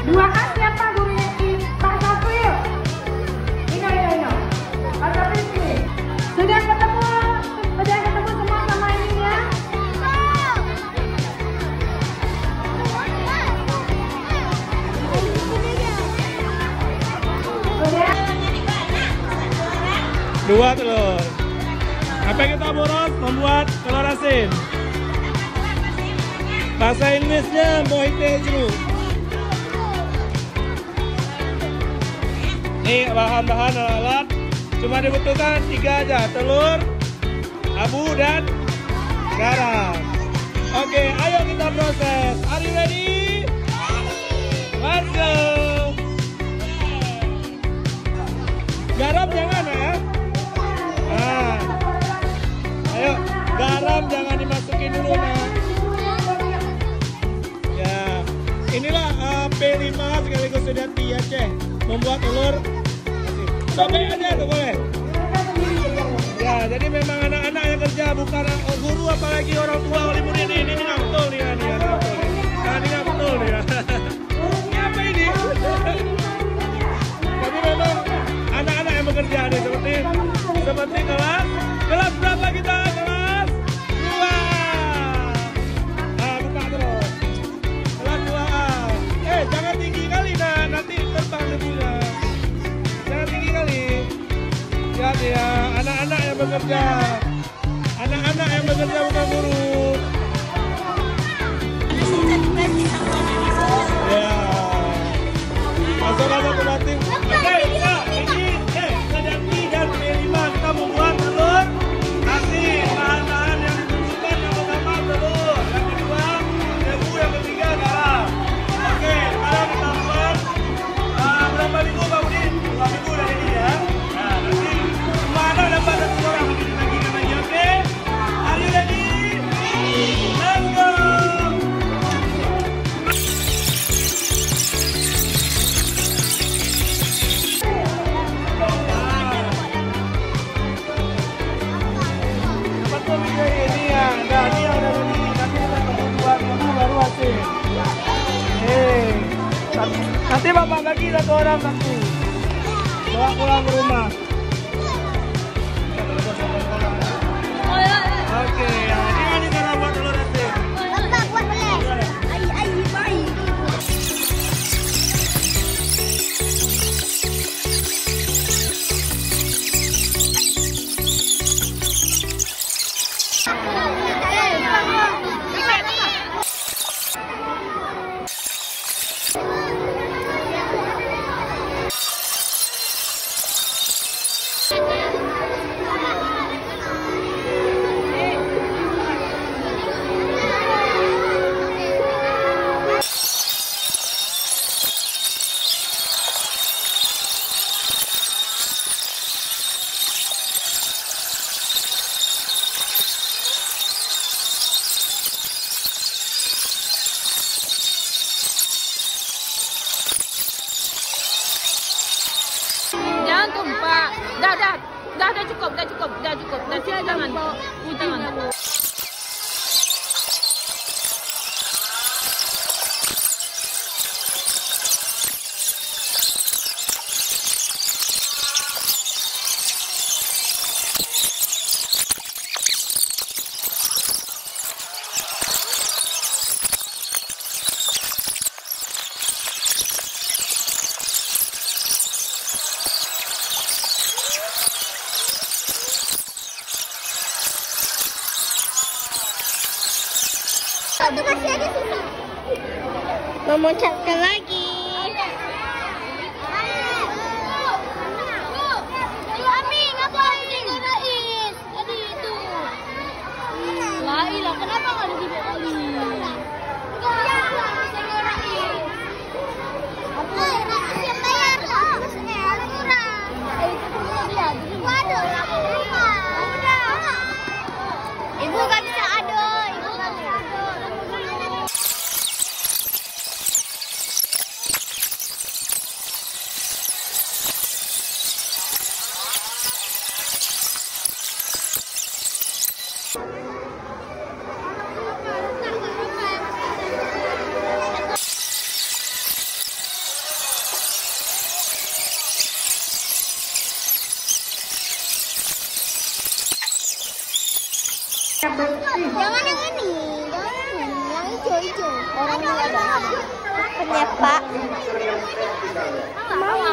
Dua kan siapa gurunya Pak Safir? Ini. Pak Safir sini. Sudah ketemu semua sama ininya? Dua telur. Apa kita boros membuat telur asin? Bahasa Inggrisnya moitejru. Ini bahan-bahan alat cuma dibutuhkan 3 aja, telur, abu dan garam. Oke, ayo kita proses. Are you ready? Let's go. Garam jangan ya. Nah, ayo garam jangan dimasukin dulu nah. Ya, inilah P5 sekaligus sudah Aceh membuat telur. Cobain aja tuh boleh. Ya, jadi memang anak-anak yang kerja bukan guru apalagi orang tua wali murid ini nggak betul nih, ini nggak betul nih. Ini apa ini? Jadi memang anak-anak yang bekerja nih seperti kelas berapa kita? Kelas 2. Nah, buka terus. Kelas 2A. Jangan tinggi kali nah, nanti terbang debunya. Jangan tinggi kali. Lihat ya, anak-anak yang bekerja. Anak-anak yang bekerja bukan guru. Ya. Masuk-masuk ke batin. Oke, ini dan P5 kita membuat telur asin. Bahan-bahan yang dibutuhkan yang pertama telur, yang kedua debu, yang ketiga garam. Oke, sekarang kita buat berapa minggu Pak Udin? 2 minggu dari ini ya. Nah, nanti semua anak dapat 1 orang lagi. Oke? Are you ready? Let's go! Nanti bapak bagi 1 orang satu, bawa pulang ke rumah. Oke, ya ini cara buat telur asin. Bapak buat boleh. Baik. Jangan tumpah. Dah cukup. Dah jangan. Memuncakkan lagi. Ami, ngapain ngerain? Tadi itu. Lah, kenapa nggak ada video Ali? Bisa ngerain. Apa? Siap bayar. Waduh, Ibu nggak bisa ado. Orangnya ada. Ya, Pak. Mau.